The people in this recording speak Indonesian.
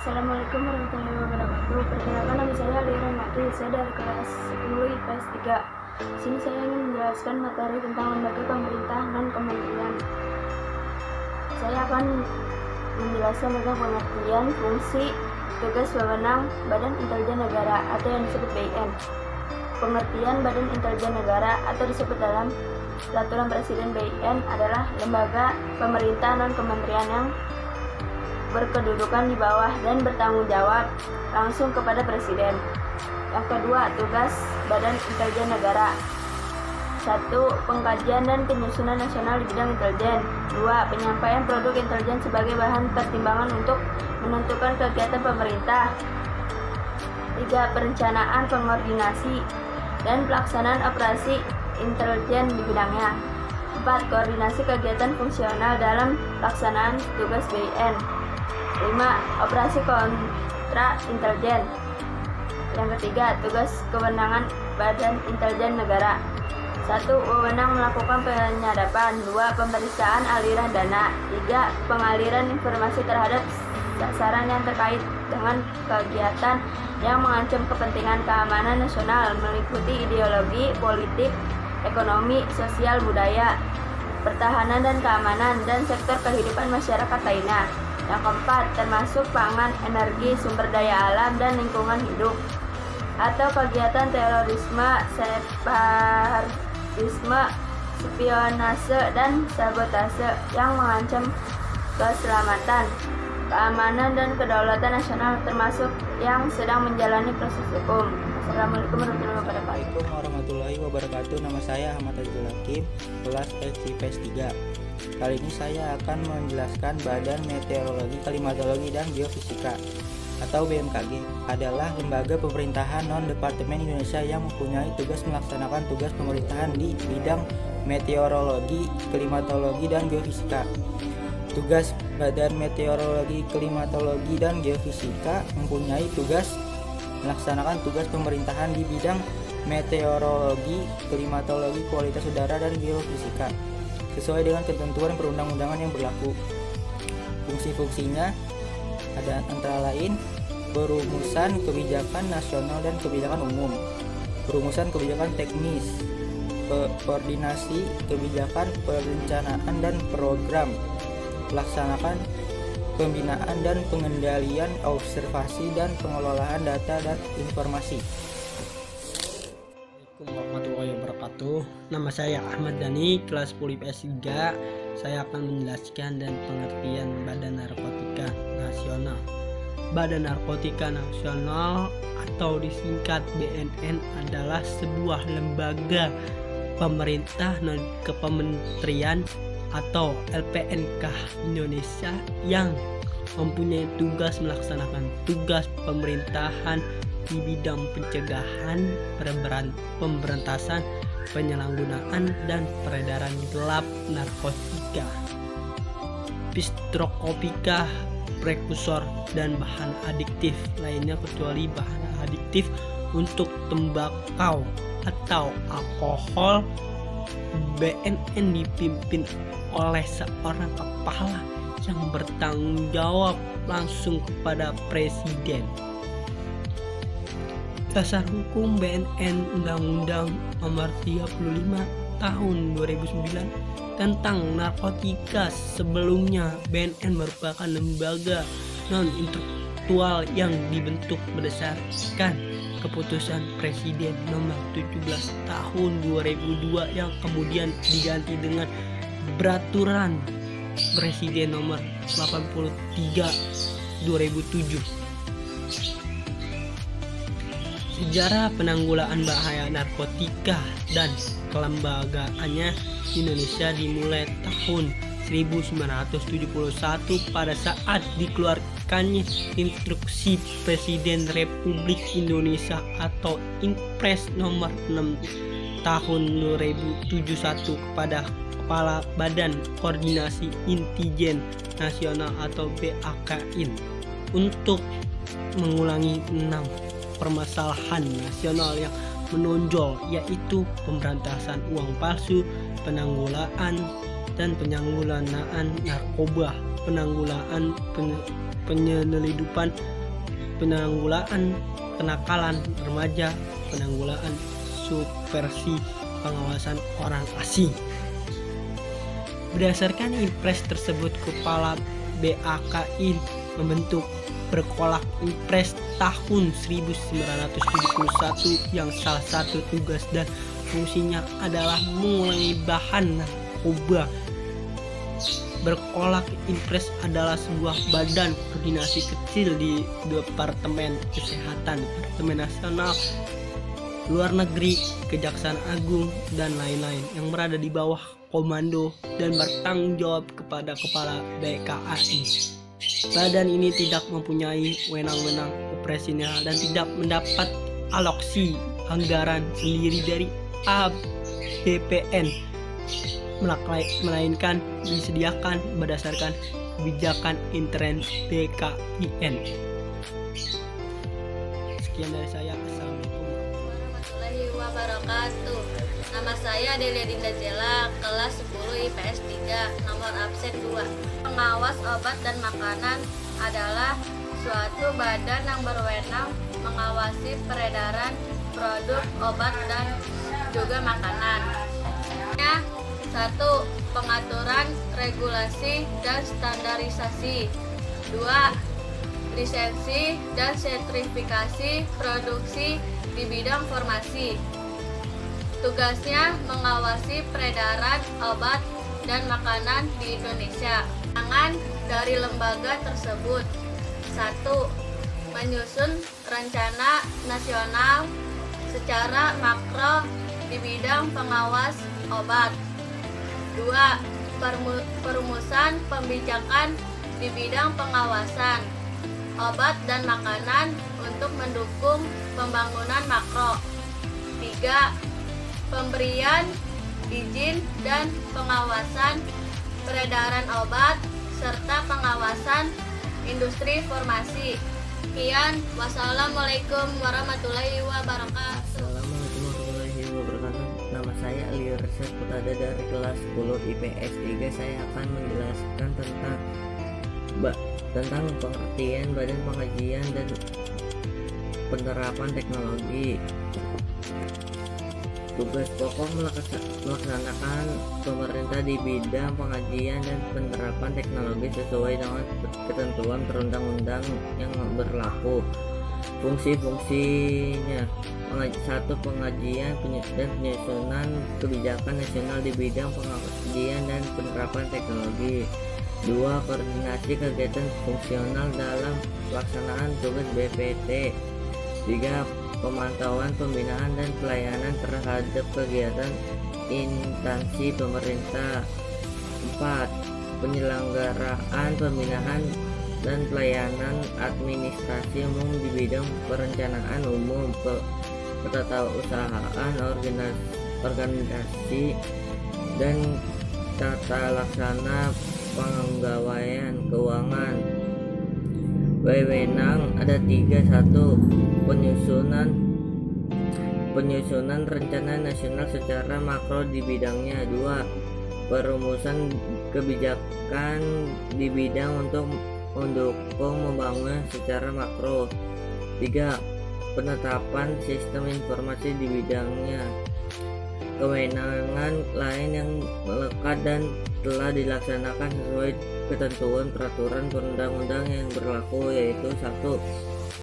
Assalamualaikum warahmatullahi wabarakatuh. Perkenalkan, nama saya Aliran Mati. Saya dari kelas 10 IPS 3. Di sini saya ingin menjelaskan materi tentang lembaga pemerintah non-kementerian. Saya akan menjelaskan tentang pengertian, fungsi, tugas, wewenang Badan Intelijen Negara atau yang disebut BIN. Pengertian Badan Intelijen Negara atau disebut dalam Peraturan Presiden BIN adalah lembaga pemerintah non-kementerian yang berkedudukan di bawah dan bertanggung jawab langsung kepada Presiden. Yang kedua, tugas Badan Intelijen Negara. 1. Pengkajian dan penyusunan nasional di bidang intelijen. 2. Penyampaian produk intelijen sebagai bahan pertimbangan untuk menentukan kegiatan pemerintah. 3. Perencanaan, pengordinasi, dan pelaksanaan operasi intelijen di bidangnya. 4. Koordinasi kegiatan fungsional dalam pelaksanaan tugas BIN. 5. Operasi kontra intelijen. Yang ketiga, tugas kewenangan Badan Intelijen Negara. 1. Wewenang melakukan penyadapan. 2. Pemeriksaan aliran dana. 3. Pengaliran informasi terhadap sasaran yang terkait dengan kegiatan yang mengancam kepentingan keamanan nasional meliputi ideologi, politik, ekonomi, sosial, budaya, pertahanan dan keamanan, dan sektor kehidupan masyarakat lainnya. Yang keempat, termasuk pangan, energi, sumber daya alam, dan lingkungan hidup, atau kegiatan terorisme, separatisme, spionase, dan sabotase yang mengancam keselamatan, keamanan, dan kedaulatan nasional, termasuk yang sedang menjalani proses hukum. Assalamualaikum warahmatullahi wabarakatuh. Nama saya Ahmad Azizul Hakim, kelas IPS 3. Kali ini saya akan menjelaskan Badan Meteorologi, Klimatologi, dan Geofisika atau BMKG adalah lembaga pemerintahan non-departemen Indonesia yang mempunyai tugas melaksanakan tugas pemerintahan di bidang meteorologi, klimatologi, dan geofisika. Tugas Badan Meteorologi, Klimatologi, dan Geofisika mempunyai tugas melaksanakan tugas pemerintahan di bidang meteorologi, klimatologi, kualitas udara, dan geofisika sesuai dengan ketentuan perundang-undangan yang berlaku. Fungsi-fungsinya ada antara lain perumusan kebijakan nasional dan kebijakan umum, perumusan kebijakan teknis, koordinasi kebijakan, perencanaan dan program, melaksanakan pembinaan dan pengendalian, observasi dan pengelolaan data dan informasi. Assalamualaikum warahmatullahi wabarakatuh. Nama saya Ahmad Dhani, kelas 10 IPS 3. Saya akan menjelaskan dan pengertian Badan Narkotika Nasional. Badan Narkotika Nasional atau disingkat BNN adalah sebuah lembaga pemerintah non-kementerian atau LPNK Indonesia yang mempunyai tugas melaksanakan tugas pemerintahan di bidang pencegahan, pemberantasan, penyalahgunaan, dan peredaran gelap narkotika, psikotropika, prekursor, dan bahan adiktif lainnya kecuali bahan adiktif untuk tembakau atau alkohol. BNN dipimpin oleh seorang kepala yang bertanggung jawab langsung kepada Presiden. Dasar hukum BNN Undang-Undang Nomor 35 Tahun 2009 tentang narkotika. Sebelumnya BNN merupakan lembaga non-intelektual yang dibentuk berdasarkan keputusan Presiden Nomor 17 Tahun 2002 yang kemudian diganti dengan Peraturan Presiden Nomor 83 2007. Sejarah penanggulangan bahaya narkotika dan kelembagaannya di Indonesia dimulai tahun 1971 pada saat dikeluarkannya Instruksi Presiden Republik Indonesia atau Inpres Nomor 6 Tahun 2071 kepada Kepala Badan Koordinasi Intelijen Nasional atau BAKIN untuk mengulangi 6 permasalahan nasional yang menonjol, yaitu pemberantasan uang palsu, penanggulangan dan penyalahgunaan narkoba, penanggulangan penyelidikan, penanggulangan kenakalan remaja, penanggulangan subversi, pengawasan orang asing. Berdasarkan impres tersebut, Kepala BAKIN membentuk Berkolak Impres tahun 1971 yang salah satu tugas dan fungsinya adalah mengulangi bahan narkoba. Berkolak Impres adalah sebuah badan koordinasi kecil di Departemen Kesehatan, Departemen Nasional, Luar Negeri, Kejaksaan Agung, dan lain-lain yang berada di bawah komando dan bertanggung jawab kepada Kepala BKAI. Badan ini tidak mempunyai wewenang-wewenang operasional dan tidak mendapat alokasi anggaran sendiri dari APBN, melainkan disediakan berdasarkan kebijakan intern BKIN. Sekian dari saya. Assalamualaikum warahmatullahi wabarakatuh. Nama saya Delia Dinda Zela, kelas 10 IPS 3, nomor absen 2. Pengawas obat dan makanan adalah suatu badan yang berwenang mengawasi peredaran produk obat dan juga makanan. 1. Pengaturan, regulasi, dan standarisasi. 2. Lisensi dan sertifikasi produksi di bidang farmasi. Tugasnya mengawasi peredaran obat dan makanan di Indonesia. Kewenangan dari lembaga tersebut: 1. Menyusun rencana nasional secara makro di bidang pengawas obat. 2. Perumusan pembijakan di bidang pengawasan obat dan makanan untuk mendukung pembangunan makro. 3. Pemberian izin dan pengawasan peredaran obat serta pengawasan industri farmasi. Sekian, wassalamualaikum warahmatullahi wabarakatuh. Assalamualaikum warahmatullahi wabarakatuh. Nama saya Lior Syed Putada dari kelas 10 IPS 3. Saya akan menjelaskan tentang pengertian Badan Pengkajian dan Penerapan Teknologi. Tugas pokok melaksanakan pemerintah di bidang pengkajian dan penerapan teknologi sesuai dengan ketentuan perundang-undang yang berlaku. Fungsi-fungsinya: 1. Pengkajian dan penyusunan kebijakan nasional di bidang pengkajian dan penerapan teknologi. 2. Koordinasi kegiatan fungsional dalam pelaksanaan tugas BPT. 3. Pemantauan, pembinaan, dan pelayanan terhadap kegiatan instansi pemerintah. 4. Penyelenggaraan, pembinaan, dan pelayanan administrasi umum di bidang perencanaan umum, ketatausahaan, organisasi, dan tata laksana penggawaian keuangan. Wewenang ada 3. 1. Penyusunan rencana nasional secara makro di bidangnya. 2. Perumusan kebijakan di bidang untuk mendukung pembangunan secara makro. 3. Penetapan sistem informasi di bidangnya. Kewenangan lain yang melekat dan telah dilaksanakan sesuai ketentuan peraturan perundang-undang yang berlaku, yaitu 1.